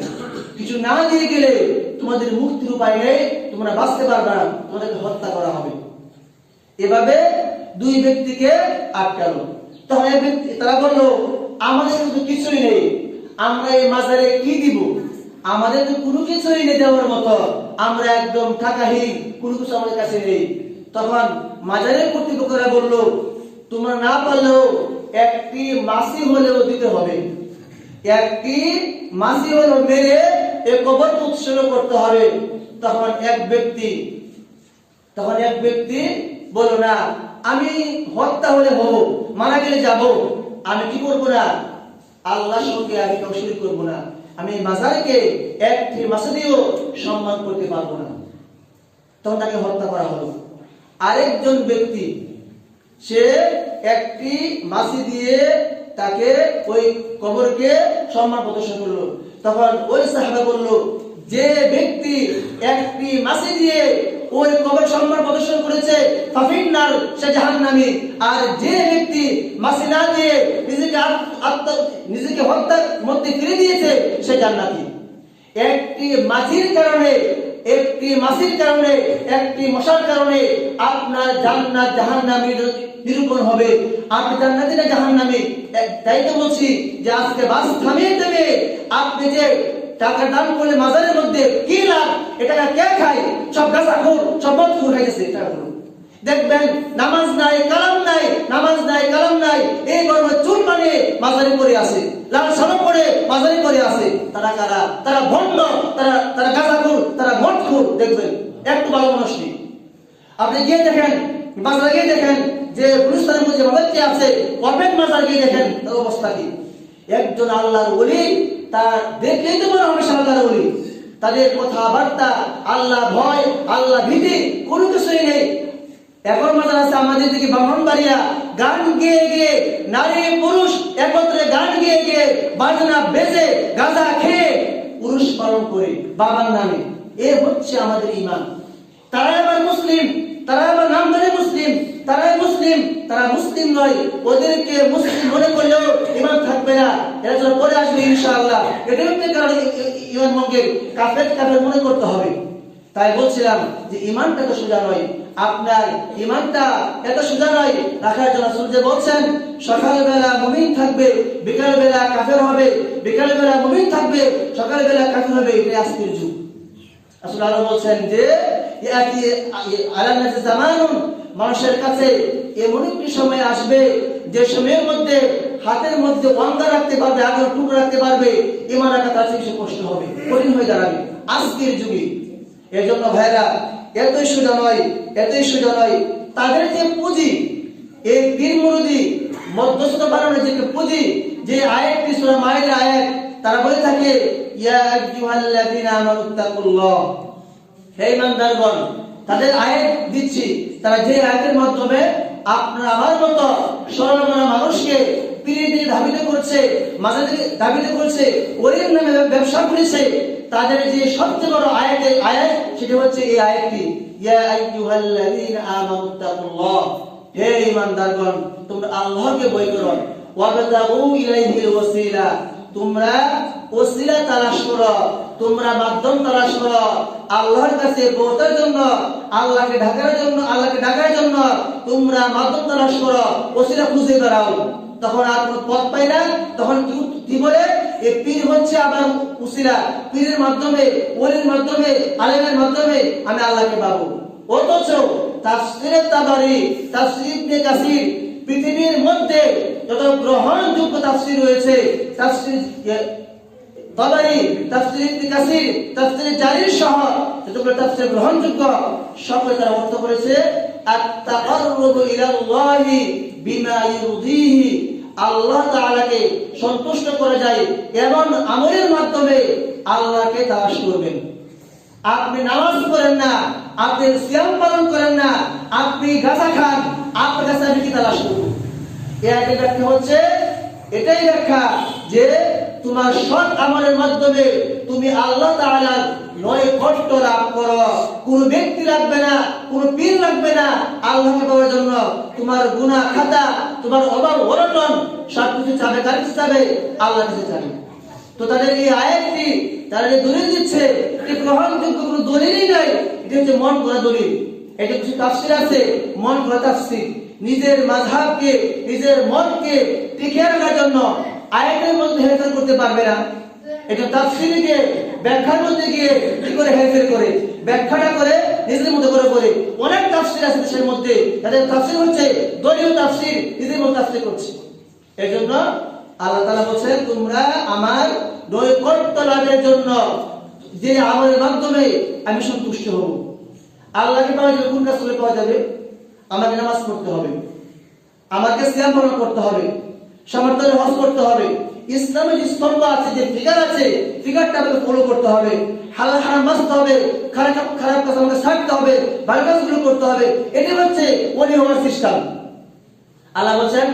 কিছু না দিয়ে গেলে তোমাদের মুক্তির উপায় নেই, তোমরা বাঁচতে পারবে না, তোমাদেরকে হত্যা করা হবে। এভাবে দুই ব্যক্তিকে আটকালো। তখন এক ব্যক্তি তারা বললো, আমাদের তো কিছুই নেই, আমরা এই মাজারে কি দিব? আমাদের তো কোনো কিছুই নেই দেওয়ার মতো, আমরা একদম টাকাহীন, কোনো কিছু আমাদের কাছে নেই। তখন মাজারের কর্তৃপক্ষরা বললো, তোমরা না পারলেও একটি মাসি হলেও দিতে হবে, একটি মাসি হলেও মেরে এই কবরকে উৎসর্গ করতে হবে। তখন এক ব্যক্তি বলল, না, আমি হত্যা হলে হব, মারা গেলে যাব, আমি কি করবো না, আল্লাহর সঙ্গে আমি কাউকে শরীক করবো না, আমি মাজারকে একটি মাসিদিও সম্মান করতে পারবো না। তখন তাকে হত্যা করা হলো। আরেকজন ব্যক্তি সে একটি মাসি দিয়ে তাকে ওই কবরকে সম্মান প্রদর্শন করলো। তখন ওই সাহাবা বলল, যে ব্যক্তি একটি মাসি দিয়ে ওই কবর সম্মান প্রদর্শন করেছে ফাফিন্নার, সে জাহান্নামী। আর যে ব্যক্তি মাসি না দিয়ে নিজেকে হত্যার মধ্যে ফিরে দিয়েছে সে জান্নাতি। একটি মাসির কারণে, একটি মশার কারণে আপনার জান্নাত জাহান্নামী নিরূপণ হবে। আপনি জান্নাতি না জাহান্নামী? তাই তো বলছি যে আজকে বাস থামিয়ে দেবে। আপনি যে টাকা দান করলে মাজারের মধ্যে কি লাভ? এটা কে খায়? সব গাঁজাখোর, সব মদখোর হয়ে গেছে। দেখবেন নামাজ নাই, কালাম নাই, নামাজ নাই, কালাম নাই, এই গরমে চুল বানিয়ে মাজারে পড়ে আছে, লাল সালক পরে মাজারে পড়ে আছে। তারা কারা? তারা ভণ্ড, তারা গাঁজাখোর, তারা মদখোর। দেখবেন একটু ভালো মানুষ নেই। আপনি গিয়ে দেখেন, মাজারে গিয়ে দেখেন যে গুলিস্তানের মধ্যে মাজার কি আছে, কর্বেট মাজার গিয়ে দেখেন তার অবস্থা কি। একজন আল্লাহর ওলি, তা দেখলেই তো মনে হবে আল্লাহর ওলি। তাদের কথাবার্তা, আল্লাহ ভয়, আল্লাহ ভীতি কোনো কিছুই নেই। এখন মাজার আছে আমাদের দিকে ব্রাহ্মণবাড়িয়া, গান গেয়ে গিয়ে নারী পুরুষ একত্রে গান গেয়ে গিয়ে বাজনা বেজে গাঁজা খেয়ে পুরুষ পালন করে বাবার নামে। এ হচ্ছে আমাদের ঈমান। তারা আবার মুসলিম, তারা আবার নাম ধরে মুসলিম, তারাই মুসলিম, তারা মুসলিম নয়। ওদেরকে মুসলিম মনে করলেও ঈমান থাকবে না, এরা যখন পরে আসবে ইনশাআল্লাহ। এটার কারণে ঈমান মঙ্গে কাফের মনে করতে হবে। তাই বলছিলাম যে ঈমানটা তো সোজা নয়, আপনার ঈমানটা এত সোজা নয় রাখার জন্য রাসূল বলছেন, সকালবেলা মুমিন থাকবে, বিকালবেলা কাফের হবে, বিকালবেলা মুমিন থাকবে, সকালবেলা কাফের হবে। এটা আজকের যুগ। রাসূল আরো বলছেন যে ইয়াতি আলানাস জামানুন, মানুষের কাছে এমন একটি সময় আসবে যে সময়ের মধ্যে হাতের মধ্যে অঙ্গা রাখতে পারবে, আগের টুকরো রাখতে পারবে, ঈমান রাখা তার চেয়ে কষ্ট হবে, কঠিন হয়ে দাঁড়াবে আজকের যুগে। এর জন্য ভাইরা এতই সোজা নয়। তাদের যে পুঁজি, এই পীর মুরিদি মধ্যস্থতা বানানোর যে পুঁজি, যে আয়াতটি সূরা মাইদার আয়াত, তারা বলে থাকে ইয়া আইয়ুহাল্লাযীনা আমানুত্তাকুল্লাহ, হে ঈমানদারগণ। তাদের আয়াত দিচ্ছি, তারা যে আয়াতের মাধ্যমে আপনার আমার মতো সরলমনা মানুষকে পীরের দিকে ধাবিত করছে, মাজার দিকে ধাবিত করছে, ওলির নামে ব্যবসা করেছে, তাদের যে সবচেয়ে বড় আয়াত সেটা হচ্ছে এই আয়াতটি, ইয়া আইয়ুহাল্লাযীনা আমানুত্তাকুল্লাহ, হে ঈমানদারগণ তোমরা আল্লাহকে ভয় করো, ওয়াবতাগু ইলাইহিল ওয়াসিলা, তোমরা ওসিলা তালাশ করো, তোমরা মাধ্যম তালাশ করো আল্লাহর কাছে পৌঁছার জন্য, আল্লাহকে ডাকার জন্য তোমরা মাধ্যম তালাশ করো, ওসিলা খুঁজে বেড়াও। তখন আর কোনো পথ পাই না, তখন কি বলে এই পীর হচ্ছে আমার ওসিলা, পীরের মাধ্যমে, ওলির মাধ্যমে, আলেমের মাধ্যমে আমি আল্লাহকে পাবো। অথচ তাফসীরে তাবারি, তাফসীর ইবনে কাসির, পৃথিবীর মধ্যে যত গ্রহণযোগ্য তাফসীর রয়েছে, তাফসীর তাবারি, তাফসীর ইবনে কাসির, তাফসীর জারির সহ যতগুলো তাফসীর গ্রহণযোগ্য, সকলে তারা অর্থ করেছে আত-তাকাররুবু ইলাল্লাহি বিমা ইউরদিহি, আল্লাহ তাআলাকে সন্তুষ্ট করা যায় এমন আমলের মাধ্যমে আল্লাহকে তালাশ করবেন। আপনি নামাজ পড়েন না, আপনি সিয়াম পালন করেন না, আপনি গাঁজা খান, আপনার কাছে আমি কি তালাশ করব? এর ব্যাখ্যা হচ্ছে, এটাই ব্যাখ্যা যে তোমার সৎ আমলের মাধ্যমে তুমি আল্লাহ তাআলার নৈকট্য লাভ করো। কোন ব্যক্তি লাগবে না, কোন পীর লাগবে না আল্লাহকে পাওয়ার জন্য। তোমার গুনাহ খাতা, তোমার অভাব অনটন সবকিছু চাবে কার কাছে যাবে? আল্লাহর কাছে যাবে। তো তাদের এই আয়াতটি তারা যে দলিল দিচ্ছে, এটি গ্রহণযোগ্য কোনো দলিলই নাই, এটা হচ্ছে মন গড়া দলিল। এটা কিছু তাফসীর আছে, মন গড়া তাফসীর। নিজের মাযহাবকে, নিজের মতকে টিকিয়ে রাখার জন্য আয়াতের মধ্যে হেরফের করতে পারবে না। এটা তাফসীরে গিয়ে ব্যাখ্যার মধ্যে গিয়ে কি করে হেরফের করে, ব্যাখ্যাটা করে নিজের মতো করে বলে। অনেক তাফসীর আছে দেশের মধ্যে, তাদের তাফসীর হচ্ছে দলীয় তাফসীর, নিজের মতো তাফসীর করছে। এজন্য আল্লাহ তাআলা বলেন, তোমরা আমার নৈকট্য লাভের জন্য যে আমলের মাধ্যমে আমি সন্তুষ্ট হব। আল্লাহকে পাওয়া যাবে কোন কাজ করলে পাওয়া যাবে? আমাকে নামাজ পড়তে হবে, আমাকে সিয়াম পালন করতে হবে, সামর্থ্যের হজ করতে হবে, ইসলামের যে স্তম্ভ আছে, যে ফিগার আছে, ফিগারটা আমাকে ফলো করতে হবে, হালাল হারাম বাঁচতে হবে, খারাপ কাজ আমাকে ছাড়তে হবে, ভালো কাজগুলো করতে হবে। এটি হচ্ছে ওলি হওয়ার সিস্টেম। আল্লাহ বলেন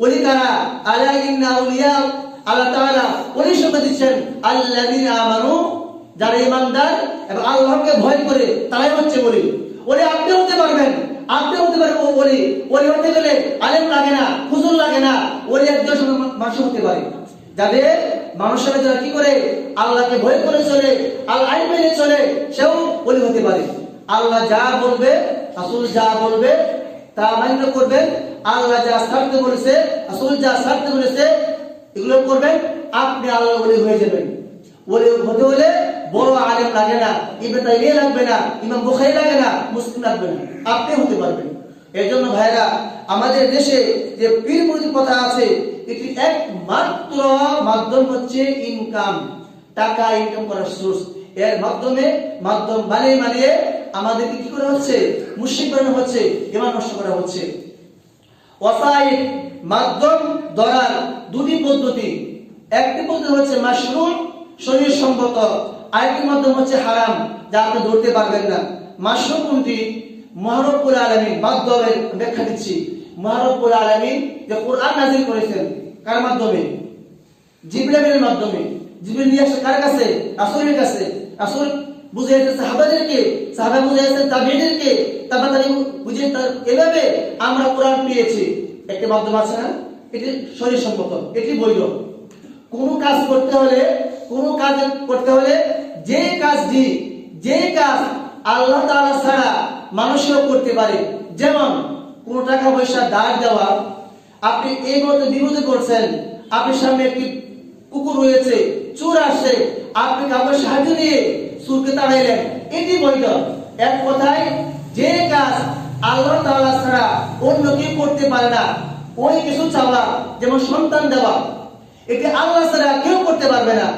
ওলি কারা? আলা ইন্না আউলিয়া, আল্লাহ তাআলা ওলি শব্দ দিচ্ছেন আল্লাযীনা আমানু, যারা ঈমানদার এবং আল্লাহকে ভয় করে তারাই হচ্ছে ওলি। ওলি আপনি হতে পারবেন, আপনি হতে পারবেন ওলি। ওলি হতে গেলে আলেম লাগে না, হুজুর লাগে না, ওলি একজন মানুষ হতে পারে যাদের মানুষেরা যারা কি করে আল্লাহকে ভয় করে চলে, আল্লাহ আইন মেনে চলে, সেও ওলি হতে পারে। আল্লাহ যা বলবে, রাসূল যা বলবে তা মান্য করবেন। আল্লাহ যা ছাড়তে বলেছে, রাসূল যা ছাড়তে বলেছে এগুলো করবেন, আপনি আল্লাহর ওলি হয়ে যাবেন। ওলি হতে হলে বড় আলেম লাগে না, ইবনে তাইমিয়া লাগবে না, ইমাম বুখারী লাগে না, মুসলিম লাগবে না, আপনি হতে পারবেন। এর জন্য ভাইরা, আমাদের দেশে যে পীর মুরিদ কথা আছে, এটি একমাত্র মাধ্যম হচ্ছে ইনকাম, টাকা ইনকাম করার সোর্স। এর মাধ্যমে মাধ্যম বানিয়ে আমাদেরকে কি করা হচ্ছে? মুশরিক বানানো হচ্ছে, ঈমান নষ্ট করা হচ্ছে। ওয়াসাইল, মাধ্যম ধরার দুটি পদ্ধতি। একটি পদ্ধতি হচ্ছে মাশরুউ, শরীর সম্মত, আরেকটি মাধ্যম হচ্ছে হারাম, যা আপনি ধরতে পারবেন না। মাশরুউ কোনটি? মহান রব্বুল আলামিন মাধ্যমের ব্যাখ্যা দিচ্ছি। মহান রব্বুল আলামিন যে কোরআন নাযিল করেছেন কার মাধ্যমে? জিবরাইলের মাধ্যমে। জিবরাইল নিয়ে আসে কার কাছে? রাসূলের কাছে। রাসূল বুঝাইতে সাহাবাদেরকে, সাহাবা বুঝাইতে তাবেঈদেরকে, তাবেঈ বুঝিয়ে এভাবে আমরা কোরআন পেয়েছি। একটা মাধ্যম আছে না? এটি শরীর সম্মত, এটি বৈধ। কোন কাজ করতে হলে যে কাজ আল্লাহ তাআলা ছাড়া মানুষও করতে পারে, যেমন কোন টাকা পয়সা ধার দেওয়া। আপনি এই মতো বিপদে পড়ছেন, আপনার সামনে একটি কুকুর রয়েছে, চোর আসছে, আপনি কাউকে সাহায্য নিয়ে চোরকে তাড়াইলেন, এটি বৈধ। এক কথায় যে কাজ আল্লাহ তাআলা ছাড়া অন্য কেউ করতে পারে না, ওই কিছু চাওয়া, যেমন সন্তান দেওয়া, এটি আল্লাহ ছাড়া কেউ করতে পারবে না,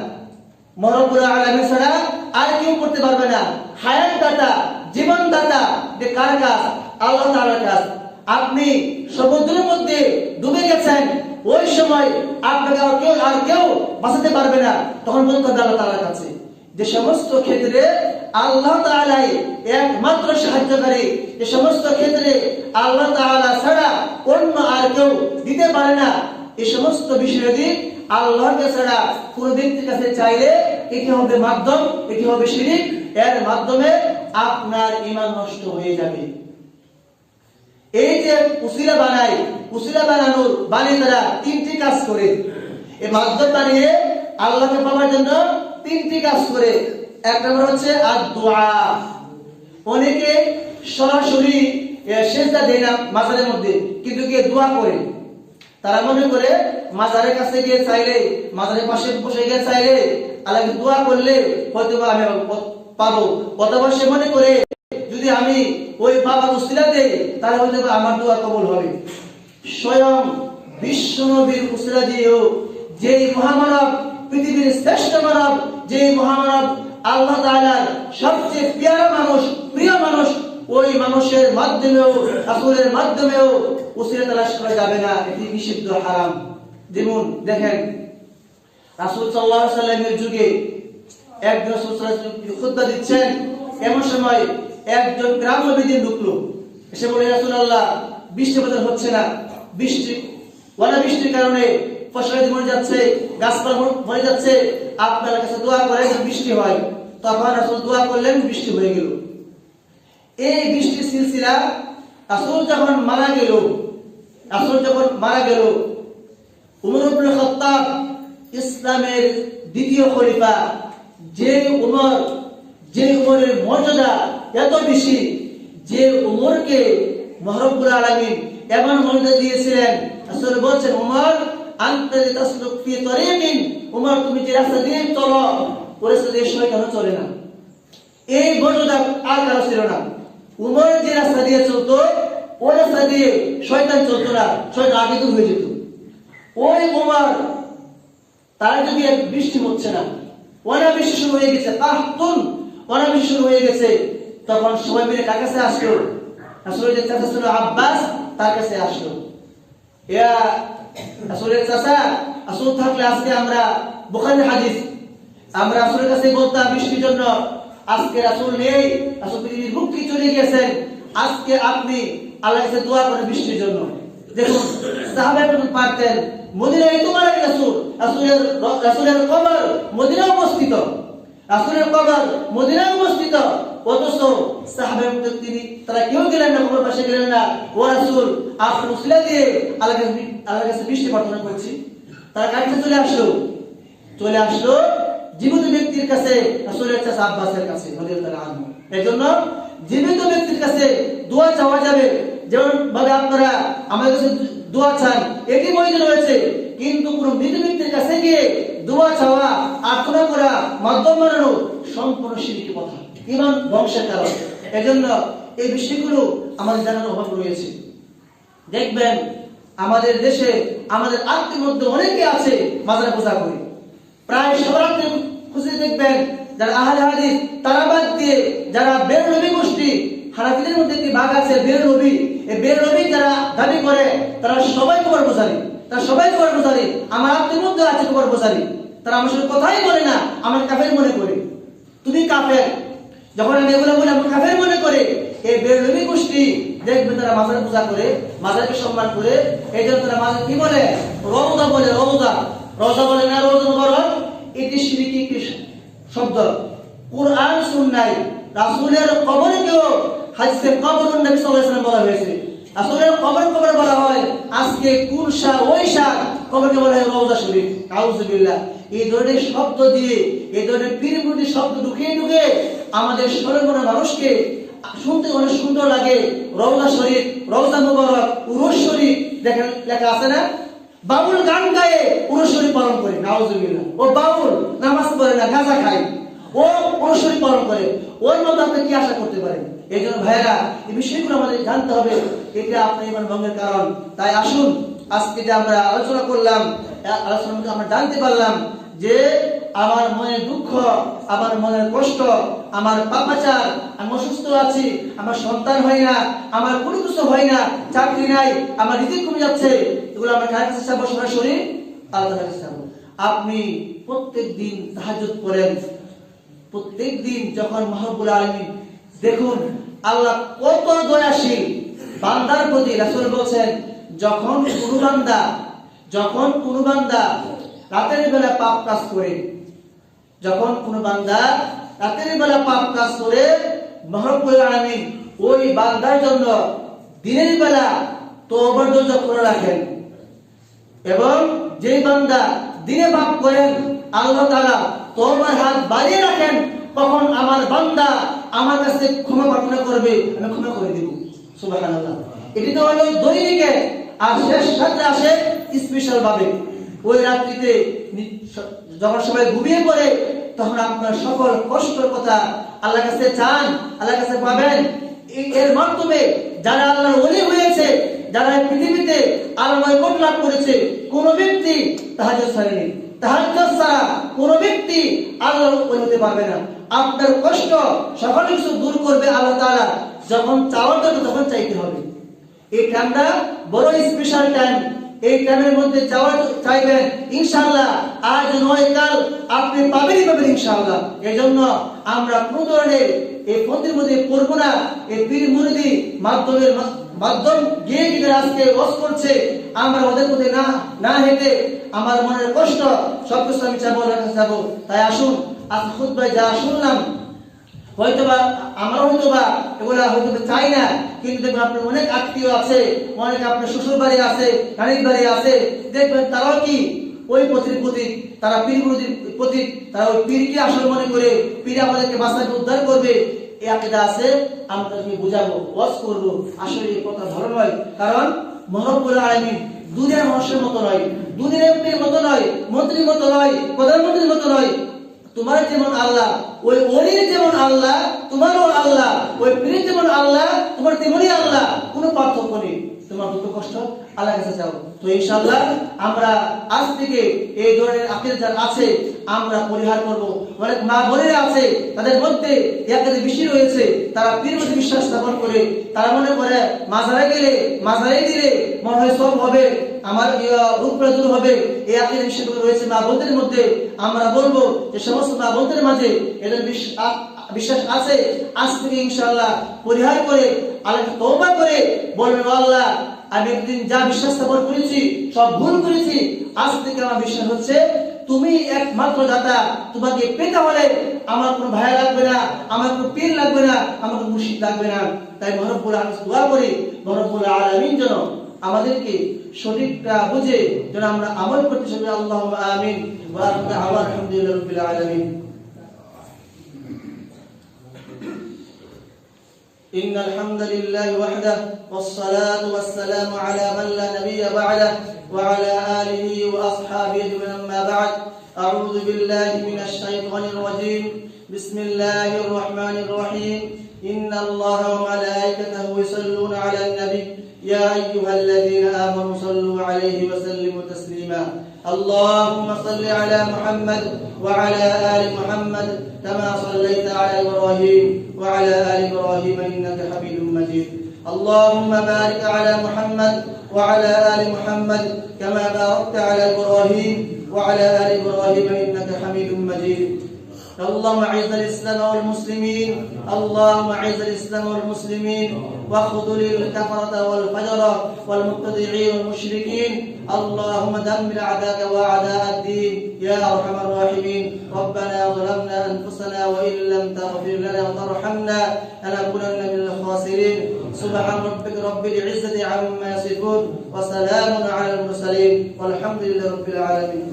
রব্বুল আলামিন ছাড়া আর কেউ করতে পারবে না। হায়াত দাতা, জীবন দাতা, যে কার কাজ? আল্লাহ তাআলার কাজ। আপনি সমুদ্রের মধ্যে ডুবে গেছেন, ওই সময় আপনাকে আর কেউ বাঁচাতে পারবে না, তখন বলতে হবে আল্লাহ তাআলার কাছে। যে সমস্ত ক্ষেত্রে আল্লাহ তাআলাই একমাত্র সাহায্যকারী, যে সমস্ত ক্ষেত্রে আল্লাহ তাআলা ছাড়া অন্য আর কেউ দিতে পারে না, এই সমস্ত বিষয়টি আল্লাহকে ছাড়া কোন ব্যক্তির কাছে চাইলে এটি হবে মাধ্যম, এটি হবে শিরক। এর মাধ্যমে আপনার ঈমান নষ্ট হয়ে যাবে। এই যে উসিলা বানানোর বানিয়ে তারা তিনটি কাজ করে। এই মাধ্যম বানিয়ে আল্লাহকে পাওয়ার জন্য তিনটি কাজ করে। এক নম্বর হচ্ছে আর-দুআ। অনেকে সরাসরি সিজদা দেয় না মাজারের মধ্যে, কিন্তু গিয়ে দোয়া করে। তারা মনে করে মাজারের কাছে গিয়ে চাইলে, মাজারের পাশে বসে গিয়ে চাইলে, আল্লাহকে দোয়া করলে হয়তো আমি পাবো। অথবা সে মনে করে যদি আমি ওই বাবার উসিলা দেই তাহলে হয়তো আমার দোয়া কবুল হবে। স্বয়ং বিশ্ব নবীর উসিলা দিয়েও যেই মহামানব, পৃথিবীর শ্রেষ্ঠ মানব, যেই মহামানব আল্লাহ তাআলার সবচেয়ে প্রিয় মানুষ, প্রিয় মানুষ, ওই মানুষের মাধ্যমেও, রাসূলের মাধ্যমেও উসিলা তালাশ করা যাবে না, এটি নিষিদ্ধ, হারাম। যেমন দেখেন রাসূল সাল্লাল্লাহু আলাইহি ওয়াসাল্লামের যুগে একজন রাসূল সাল্লাল্লাহু আলাইহি ওয়াসাল্লাম খুতবা দিচ্ছেন, এমন সময় একজন গ্রাম্য বেদিন ঢুকলো, এসে বলে, রাসূলুল্লাহ, বৃষ্টি বাদল হচ্ছে না, বৃষ্টির কারণে ফসল মরে যাচ্ছে, গাছপালা মরে যাচ্ছে, আপনার কাছে দোয়া করে যেন বৃষ্টি হয়। তখন রাসূল দোয়া করলেন, বৃষ্টি হয়ে গেল। এই বৃষ্টির সিলসিলা রাসূল যখন মারা গেল, উমর ইবনে খাত্তাব, ইসলামের দ্বিতীয় খলিফা, যে উমরের মর্যাদা এত বেশি, যে উমরকে রব্বুল আলামিন এমন মর্যাদা দিয়েছিলেন, রাসূল বলছেন, উমর আনতা তাসলুক ফি তরিকিন, উমর তুমি যে রাস্তা দিয়ে চলো, ওই রাস্তা দিয়ে শয়তান চলে না। এই মর্যাদা আর কারো ছিল না। উমর যে রাস্তা দিয়ে চলতো, ওই রাস্তা দিয়ে শয়তান চলতো না, শয়তান আগে দূর হয়ে যেত। ওই উমর, তার যদি বৃষ্টি হচ্ছে না, অনাবৃষ্টি শুরু হয়ে গেছে, অনাবৃষ্টি শুরু হয়ে গেছে, তখন সবাই মিলে কার কাছে আসলো? রাসূলের যে চাচা ছিল আব্বাস, তার কাছে আসলো। রাসূলের চাচা, রাসূল থাকলে আজকে আমরা বুখারীর হাদিস আমরা রাসূলের কাছে বলতাম বৃষ্টির জন্য, আজকে রাসূল নেই, রাসূল পৃথিবীর মুক্তি চলে গেছেন, আজকে আপনি আল্লাহর কাছে দোয়া করেন বৃষ্টির জন্য। দেখুন সাহাবায়ে কেরাম পারতেন, মদিনায় তো মারা গেছে রাসূলের কবর মদিনায় অবস্থিত, অথচ সাহাবায়ে কেরাম তারা কেউ গেলেন না, কবর পাশে গেলেন না, ও রাসূল, আপনার উসিলা দিয়ে আল্লাহর কাছে বৃষ্টি প্রার্থনা করছি। তারা কাছে চলে আসলো জীবিত ব্যক্তির কাছে, রাসূলের চাচা আব্বাসের কাছে রাদিয়াল্লাহু আনহু। এজন্য জীবিত ব্যক্তির কাছে দোয়া চাওয়া যাবে, যেমন ভাবে আপনারা আমাদের কাছে দোয়া চান, এটি বৈধ রয়েছে। কিন্তু কোন মৃত ব্যক্তির কাছে গিয়ে দোয়া চাওয়া, প্রার্থনা করা, মাধ্যম বানানো সম্পূর্ণ শিরকি কথা, ঈমান ধ্বংসের কারণ। এজন্য এই বিষয়গুলো আমাদের জানার অভাব রয়েছে। দেখবেন আমাদের দেশে, আমাদের আত্মীয়ের মধ্যে অনেকে আছে মাজারে পূজা করে। প্রায় সবার খুঁজে দেখবেন যারা আহলে হাদিস, তারা বাদ দিয়ে যারা বেরলভী গোষ্ঠী, হানাফিদের মধ্যে একটি ভাগ আছে বেরলভী, এই বেরলভী যারা দাবি করে তারা সবাই কবর পূজারী, আমার আত্মীয়ের মধ্যে আছে কবর পূজারী। তারা আমার সাথে কথাই বলে না, আমার কাফের মনে করে। তুমি কাফের, যখন আমি এগুলো বলি আমার কাফের মনে করে। এই বেরলভী গোষ্ঠী দেখবে তারা মাজার পূজা করে, মাজারকে সম্মান করে। এই জন্য তারা মাজার কি বলে? রওজা বলে, রওজা বলে না, রওজা মুবারক। এটি শিরকি শব্দ। কুরআন সুন্নাহয় রাসূলের কবরকেও হাদিসে কবরুন নবী সাল্লাল্লাহু আলাইহি ওয়াসাল্লাম বলা হয়েছে। রাসূলের কবর বলা হয়। আজকে কোন শাহ, ওই শাহ কবরকে বলা হয় রওজা শরীফ। আউযুবিল্লাহ। এই ধরনের শব্দ দিয়ে, এই ধরনের পীরমুরিদি শব্দ ঢুকে আমাদের সরলমনা মানুষকে শুনতে অনেক সুন্দর লাগে। রওজা শরীফ, রওজা মুবারক, উরুস শরীফ, দেখেন লেখা আছে না? বাউল গান গায়ে উরুস শরীফ পালন করে, নাউজুবিল্লাহ। ও বাউল, নামাজ পড়ে না, গাঁজা খায়, ও উরুস শরীফ পালন করে। ওর মধ্যে আপনি কি আশা করতে পারেন? এই জন্য ভাইয়েরা, এই বিষয়গুলো আমাদের জানতে হবে, এটা আপনার ঈমান ভঙ্গের কারণ। তাই আসুন, আজকে যে আমরা আলোচনা করলাম, আলোচনা আমরা জানতে পারলাম যে আমার মনের দুঃখ, আমার মনের কষ্ট, আমার পাপাচার, আমি অসুস্থ আছি, আমার সন্তান হয় না, আমার কোনো কিছু হয় না, চাকরি নাই, আমার রিজিক কমে যাচ্ছে, এগুলো আমরা কার কাছে চাবো? সরাসরি আল্লাহর কাছে চাবো। আপনি প্রত্যেকদিন তাহাজ্জুদ পড়েন, প্রত্যেকদিন যখন রব্বুল আলামিন, দেখুন আল্লাহ কত দয়াশীল বান্দার প্রতি। রাসূল বলেন, যখন কোন বান্দা রাতের বেলা পাপ কাজ করে, রব্বুল আলামিন ওই বান্দার জন্য দিনের বেলা তওবার দরজা খোলা রাখেন, এবং যেই বান্দা দিনে পাপ করেন, আল্লাহ তাআলা তওবার হাত বাড়িয়ে রাখেন, তখন আমার বান্দা আমার কাছে ক্ষমা প্রার্থনা করবে, আমি ক্ষমা করে দেব। সুবহানাল্লাহ। এটি তো হলো দৈনিকে। আর শেষ সাথে আসে স্পেশাল ভাবে ওই রাত্রিতে যখন সবাই ঘুমিয়ে পড়ে, তখন আপনার সকল কষ্টের কথা আল্লাহর কাছে চান, আল্লাহর কাছে পাবেন। এর মাধ্যমে যারা আল্লাহর ওলি হয়েছে, যারা পৃথিবীতে আল্লাহর কোট লাভ করেছে, কোন ব্যক্তি তাহাজ্জুদ ছাড়েনি। তাহাজ্জুদ ছাড়া কোন ব্যক্তি আল্লাহর ওলি হতে পারবে না। আপনার কষ্ট সকল কিছু দূর করবে আল্লাহ তাআলা। যখন চাওয়ার জন্য তখন চাইতে হবে। এই টাইমটা বড় স্পেশাল টাইম। এই টাইমের মধ্যে চাইবেন, ইনশাআল্লাহ আজ নয় কাল আপনি পাবেনই পাবেন ইনশাআল্লাহ। এজন্য আমরা কোন ধরনের এই পন্থীর মধ্যে পড়বো না। এই পীর মুরিদি মাধ্যম গিয়ে গিয়ে আজকে ওয়াজ করছে, আমরা ওদের মধ্যে না হেঁটে আমার মনের কষ্ট সবকিছু আমি চাবো। তাই আসুন, আজ খুতবায় যা শুনলাম, হয়তোবা আমরা হয়তোবা এগুলা হয়তো চাই না, কিন্তু দেখবেন আপনার অনেক আত্মীয় আছে, অনেক আপনার শ্বশুর বাড়ি আছে, নানির বাড়ি আছে, দেখবেন তারাও কি ওই পথের প্রতীক, তারা পীর মুরিদির প্রতীক, তারা ওই পীরকে আসল মনে করে পীর আমাদেরকে বাঁচাকে উদ্ধার করবে, এই আকীদা আছে। আমরা তাদেরকে বুঝাবো, ওয়াজ করবো। আসলে এই কথা ভালো নয়, কারণ রব্বুল আলামিন দুনিয়ার মানুষের মতো নয়, দুনিয়ার এমপির মতো নয়, মন্ত্রীর মতো নয়, প্রধানমন্ত্রীর মতো নয়। তোমার যেমন আল্লাহ, ওই ওলির যেমন আল্লাহ তোমারও আল্লাহ, ওই পীরের যেমন আল্লাহ তোমার তেমনই আল্লাহ, কোনো পার্থক্য নেই। তোমার দুঃখ কষ্ট আল্লাহর কাছে চাও। তো ইনশাআল্লাহ আমরা আজ থেকে এই ধরনের আকীদা যারা আছে আমরা পরিহার করব। অনেক মা বোনেরা আছে, তাদের মধ্যে একদিকে বেশি রয়েছে, তারা পীরের মধ্যে বিশ্বাস স্থাপন করে, তারা মনে করে মাজারে গেলে, মাজারে দিলে মনে হয় সব হবে, আমার রূপ দূর হবে। এই আকীদা বিশ্বাস রয়েছে মা বোনদের মধ্যে। আমরা বলবো যে সমস্ত মা বোনদের মাঝে এদের বিশ্বাস আছে, আজ থেকে ইনশাআল্লাহ পরিহার করে আল্লাহকে তওবা করে বলবে, আল্লাহ আমি একদিন যা বিশ্বাস স্থাপন করেছি সব ভুল করেছি, আজ থেকে আমার বিশ্বাস হচ্ছে তুমি একমাত্র দাতা। তোমাকে পেতে হলে আমার কোনো ভাই লাগবে না, আমার কোনো পীর লাগবে না, আমার কোনো মুর্শিদ লাগবে না। তাই রব্বুল আলামিন দোয়া করি, রব্বুল আলামিন যেন আমাদেরকে সঠিকটা বুঝে যেন আমরা আমল করতে পারি। আল্লাহুম্মা আমিন। ওয়া আখিরু দাওয়ানা আলহামদুলিল্লাহি রাব্বিল আলামিন। إن الحمد لله وحده والصلاة والسلام على من لا نبي بعده وعلى آله وأصحابه أجمعين. أما بعد، أعوذ بالله من الشيطان الرجيم. بسم الله الرحمن الرحيم. إن الله وملائكته يصلون على النبي يا أيها الذين آمنوا صلوا عليه وسلموا تسليما. اللهم صل على محمد وعلى آل محمد كما صليت على إبراهيم وعلى آل إبراهيم إنك حميد مجيد. اللهم بارك على محمد وعلى آل محمد كما باركت على إبراهيم وعلى آل إبراهيم إنك حميد مجيد. اللهم اعز الاسلام والمسلمين، اللهم اعز الاسلام والمسلمين واخذل الكفرة والفجرة والمبتدعين والمشركين. اللهم دمر اعداءك واعداء الدين يا ارحم الراحمين. ربنا ظلمنا انفسنا وان لم تغفر لنا وترحمنا لنكونن من الخاسرين. سبحان ربك رب العزة عما يصفون وسلام على المرسلين والحمد لله رب العالمين.